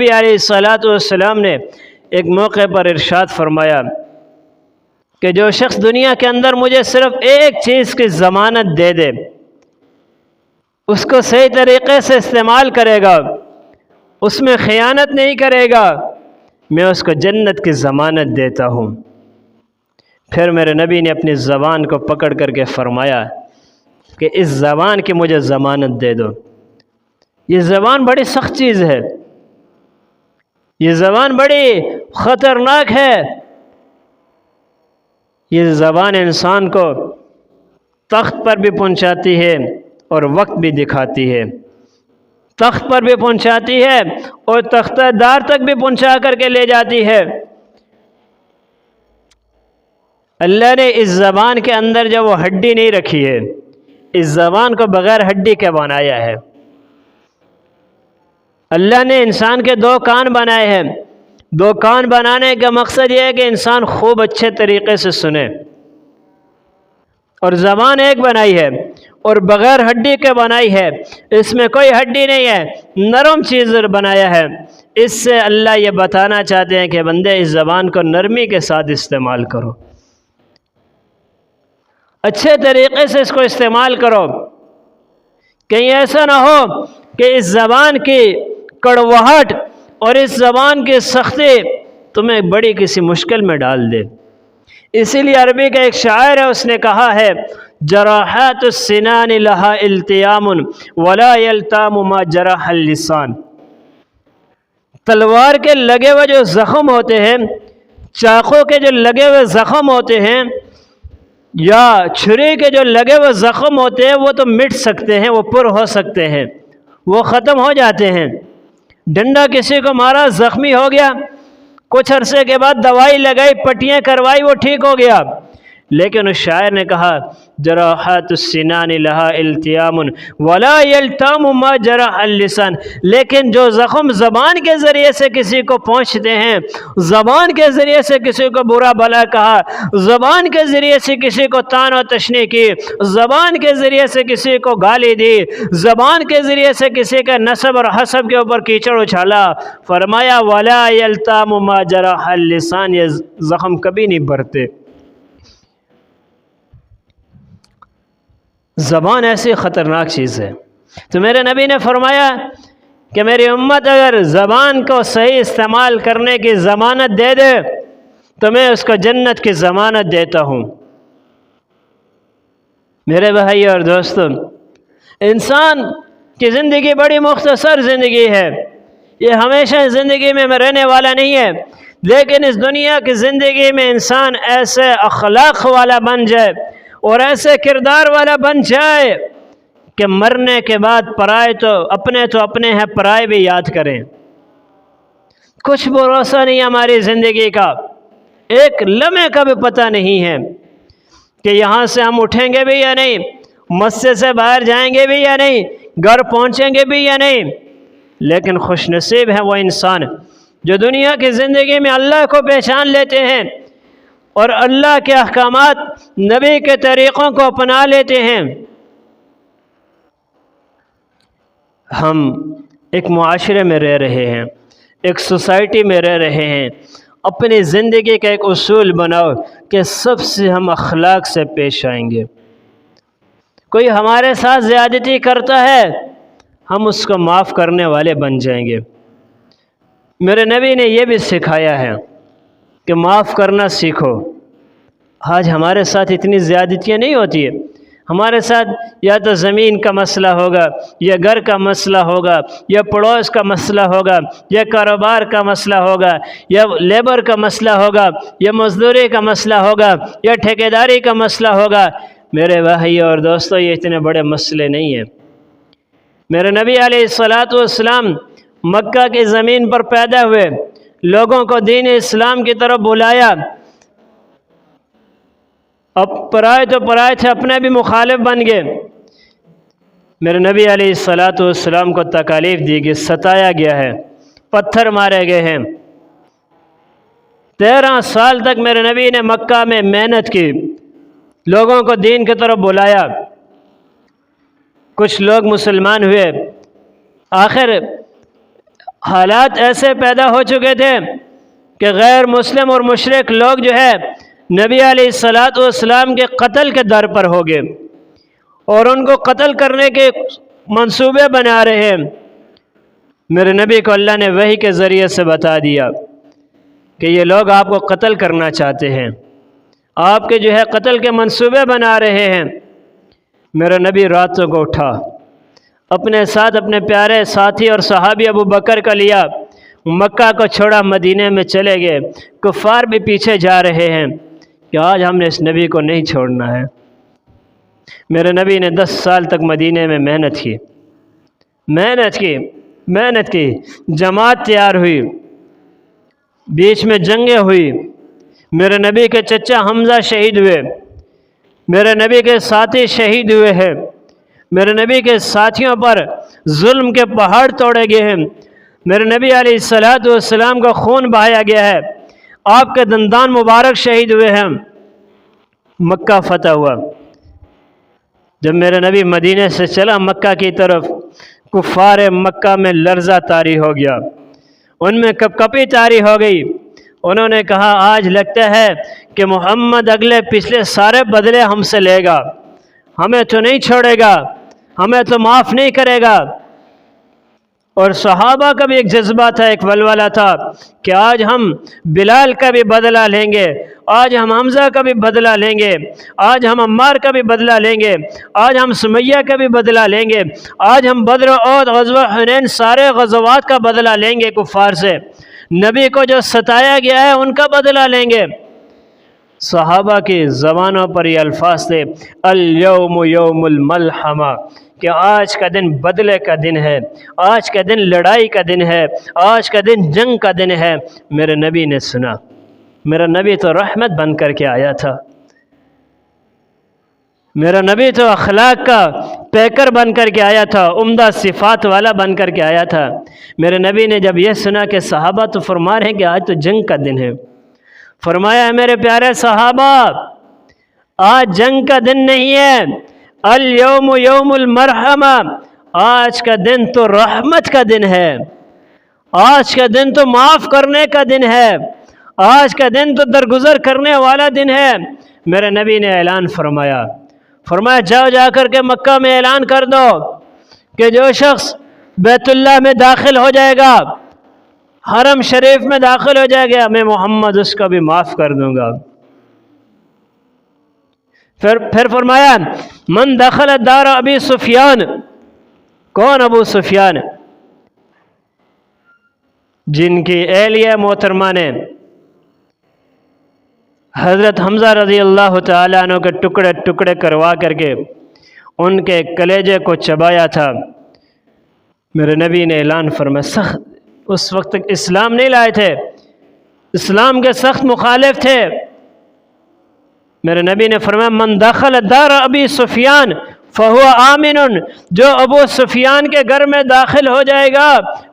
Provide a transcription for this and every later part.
نبی علیہ الصلاۃ والسلام نے ایک موقع پر ارشاد فرمایا کہ جو شخص دنیا کے اندر مجھے صرف ایک چیز کی ضمانت دے دے، اس کو صحیح طریقے سے استعمال کرے گا، اس میں خیانت نہیں کرے گا، میں اس کو جنت کی ضمانت دیتا ہوں۔ پھر میرے نبی نے اپنی زبان کو پکڑ کر کے فرمایا کہ اس زبان کی مجھے ضمانت دے دو۔ یہ زبان بڑی سخت چیز ہے، یہ زبان بڑی خطرناک ہے۔ یہ زبان انسان کو تخت پر بھی پہنچاتی ہے اور وقت بھی دکھاتی ہے، تخت پر بھی پہنچاتی ہے اور تختہ دار تک بھی پہنچا کر کے لے جاتی ہے۔ اللہ نے اس زبان کے اندر جو وہ ہڈی نہیں رکھی ہے، اس زبان کو بغیر ہڈی کے بنایا ہے۔ اللہ نے انسان کے دو کان بنائے ہیں، دو کان بنانے کا مقصد یہ ہے کہ انسان خوب اچھے طریقے سے سنے، اور زبان ایک بنائی ہے اور بغیر ہڈی کے بنائی ہے، اس میں کوئی ہڈی نہیں ہے، نرم چیز بنایا ہے۔ اس سے اللہ یہ بتانا چاہتے ہیں کہ بندے اس زبان کو نرمی کے ساتھ استعمال کرو، اچھے طریقے سے اس کو استعمال کرو، کہیں ایسا نہ ہو کہ اس زبان کی کڑواہٹ اور اس زبان کی سختی تمہیں بڑی کسی مشکل میں ڈال دے۔ اسی لیے عربی کا ایک شاعر ہے، اس نے کہا ہے جراحات السنان لہا التیام ولا یلتام ما جرح اللسان۔ تلوار کے لگے ہوئے جو زخم ہوتے ہیں، چاقو کے جو لگے ہوئے زخم ہوتے ہیں، یا چھری کے جو لگے ہوئے زخم ہوتے ہیں، وہ تو مٹ سکتے ہیں، وہ پر ہو سکتے ہیں، وہ ختم ہو جاتے ہیں۔ ڈنڈا کسی کو مارا، زخمی ہو گیا، کچھ عرصے کے بعد دوائی لگائی، پٹیاں کروائی، وہ ٹھیک ہو گیا۔ لیکن اس شاعر نے کہا جراحات السنان لہا التیام ولا یلتام ما جرح اللسان، لیکن جو زخم زبان کے ذریعے سے کسی کو پہنچتے ہیں، زبان کے ذریعے سے کسی کو برا بھلا کہا، زبان کے ذریعے سے کسی کو طعن و تشنیع کی، زبان کے ذریعے سے کسی کو گالی دی، زبان کے ذریعے سے کسی کے نسب اور حسب کے اوپر کیچڑ اچھالا، فرمایا ولا یلتام ما جرح اللسان، یہ زخم کبھی نہیں بھرتے۔ زبان ایسی خطرناک چیز ہے، تو میرے نبی نے فرمایا کہ میری امت اگر زبان کو صحیح استعمال کرنے کی ضمانت دے دے تو میں اس کو جنت کی ضمانت دیتا ہوں۔ میرے بھائی اور دوستو، انسان کی زندگی بڑی مختصر زندگی ہے، یہ ہمیشہ زندگی میں رہنے والا نہیں ہے، لیکن اس دنیا کی زندگی میں انسان ایسے اخلاق والا بن جائے اور ایسے کردار والا بن جائے کہ مرنے کے بعد پرائے تو اپنے ہیں، پرائے بھی یاد کریں۔ کچھ بھروسہ نہیں ہماری زندگی کا، ایک لمحے کا بھی پتہ نہیں ہے کہ یہاں سے ہم اٹھیں گے بھی یا نہیں، مسجد سے باہر جائیں گے بھی یا نہیں، گھر پہنچیں گے بھی یا نہیں۔ لیکن خوش نصیب ہے وہ انسان جو دنیا کی زندگی میں اللہ کو پہچان لیتے ہیں اور اللہ کے احکامات، نبی کے طریقوں کو اپنا لیتے ہیں۔ ہم ایک معاشرے میں رہ رہے ہیں، ایک سوسائٹی میں رہ رہے ہیں، اپنی زندگی کا ایک اصول بناؤ کہ سب سے ہم اخلاق سے پیش آئیں گے۔ کوئی ہمارے ساتھ زیادتی کرتا ہے، ہم اس کو معاف کرنے والے بن جائیں گے۔ میرے نبی نے یہ بھی سکھایا ہے کہ معاف کرنا سیکھو۔ آج ہمارے ساتھ اتنی زیادتیاں نہیں ہوتی ہیں، ہمارے ساتھ یا تو زمین کا مسئلہ ہوگا، یا گھر کا مسئلہ ہوگا، یا پڑوس کا مسئلہ ہوگا، یا کاروبار کا مسئلہ ہوگا، یا لیبر کا مسئلہ ہوگا، یا مزدوری کا مسئلہ ہوگا، یا ٹھیکیداری کا مسئلہ ہوگا۔ میرے بھائی اور دوستو، یہ اتنے بڑے مسئلے نہیں ہیں۔ میرے نبی علیہ الصلاۃ والسلام مکہ کی زمین پر پیدا ہوئے، لوگوں کو دین اسلام کی طرف بلایا، اب پرائے تو پرائے تھے، اپنے بھی مخالف بن گئے۔ میرے نبی علیہ الصلاۃ والسلام کو تکالیف دی گئی، ستایا گیا ہے، پتھر مارے گئے ہیں۔ 13 سال تک میرے نبی نے مکہ میں محنت کی، لوگوں کو دین کی طرف بلایا، کچھ لوگ مسلمان ہوئے، آخر حالات ایسے پیدا ہو چکے تھے کہ غیر مسلم اور مشرک لوگ جو ہے نبی علیہ الصلاۃ والسلام کے قتل کے در پر ہو گئے اور ان کو قتل کرنے کے منصوبے بنا رہے ہیں۔ میرے نبی کو اللہ نے وحی کے ذریعے سے بتا دیا کہ یہ لوگ آپ کو قتل کرنا چاہتے ہیں، آپ کے جو ہے قتل کے منصوبے بنا رہے ہیں۔ میرا نبی راتوں کو اٹھا، اپنے ساتھ اپنے پیارے ساتھی اور صحابی ابو بکر کا لیا، مکہ کو چھوڑا، مدینے میں چلے گئے۔ کفار بھی پیچھے جا رہے ہیں کہ آج ہم نے اس نبی کو نہیں چھوڑنا ہے۔ میرے نبی نے 10 سال تک مدینے میں محنت کی، جماعت تیار ہوئی، بیچ میں جنگیں ہوئی، میرے نبی کے چچا حمزہ شہید ہوئے، میرے نبی کے ساتھی شہید ہوئے ہیں، میرے نبی کے ساتھیوں پر ظلم کے پہاڑ توڑے گئے ہیں، میرے نبی علیہ الصلاۃ والسلام کا خون بہایا گیا ہے، آپ کے دندان مبارک شہید ہوئے ہیں۔ مکہ فتح ہوا۔ جب میرے نبی مدینے سے چلا مکہ کی طرف، کفار مکہ میں لرزہ طاری ہو گیا، ان میں کپکپی طاری ہو گئی۔ انہوں نے کہا آج لگتا ہے کہ محمد اگلے پچھلے سارے بدلے ہم سے لے گا، ہمیں تو نہیں چھوڑے گا، ہمیں تو معاف نہیں کرے گا۔ اور صحابہ کا بھی ایک جذبہ تھا، ایک ولولہ تھا کہ آج ہم بلال کا بھی بدلہ لیں گے، آج ہم حمزہ کا بھی بدلہ لیں گے، آج ہم عمار کا بھی بدلہ لیں گے، آج ہم سمیہ کا بھی بدلہ لیں گے، آج ہم بدر اور غزوہ حنین سارے غزوات کا بدلہ لیں گے، کفار سے نبی کو جو ستایا گیا ہے ان کا بدلہ لیں گے۔ صحابہ کی زبانوں پر یہ الفاظ تھے، الیوم یوم الملحمہ، کہ آج کا دن بدلے کا دن ہے، آج کا دن لڑائی کا دن ہے، آج کا دن جنگ کا دن ہے۔ میرے نبی نے سنا، میرا نبی تو رحمت بن کر کے آیا تھا، میرا نبی تو اخلاق کا پیکر بن کر کے آیا تھا، عمدہ صفات والا بن کر کے آیا تھا۔ میرے نبی نے جب یہ سنا کہ صحابہ تو فرما رہے ہیں کہ آج تو جنگ کا دن ہے، فرمایا ہے میرے پیارے صحابہ آج جنگ کا دن نہیں ہے، الیوم یوم المرحمہ، آج کا دن تو رحمت کا دن ہے، آج کا دن تو معاف کرنے کا دن ہے، آج کا دن تو درگزر کرنے والا دن ہے۔ میرے نبی نے اعلان فرمایا جاؤ جا کر کے مکہ میں اعلان کر دو کہ جو شخص بیت اللہ میں داخل ہو جائے گا، حرم شریف میں داخل ہو جائے گا، میں محمد اس کو بھی معاف کر دوں گا۔ پھر فرمایا من دخل دار ابی سفیان، کون ابو سفیان؟ جن کی اہلیہ محترمہ نے حضرت حمزہ رضی اللہ تعالیٰ عنہ کے ٹکڑے ٹکڑے کروا کر کے ان کے کلیجے کو چبایا تھا۔ میرے نبی نے اعلان فرمایا، سخت اس وقت تک اسلام نہیں لائے تھے، اسلام کے سخت مخالف تھے۔ میرے نبی نے فرمایا من دخل دار ابی سفیان فہو آمن، جو ابو سفیان کے گھر میں داخل ہو جائے گا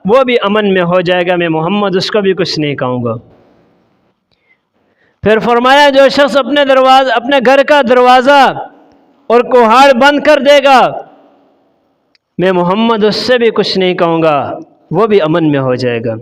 وہ بھی امن میں ہو جائے گا، میں محمد اس کو بھی کچھ نہیں کہوں گا۔ پھر فرمایا جو شخص اپنے گھر کا دروازہ اور کوہاڑ بند کر دے گا، میں محمد اس سے بھی کچھ نہیں کہوں گا، وہ بھی امن میں ہو جائے گا۔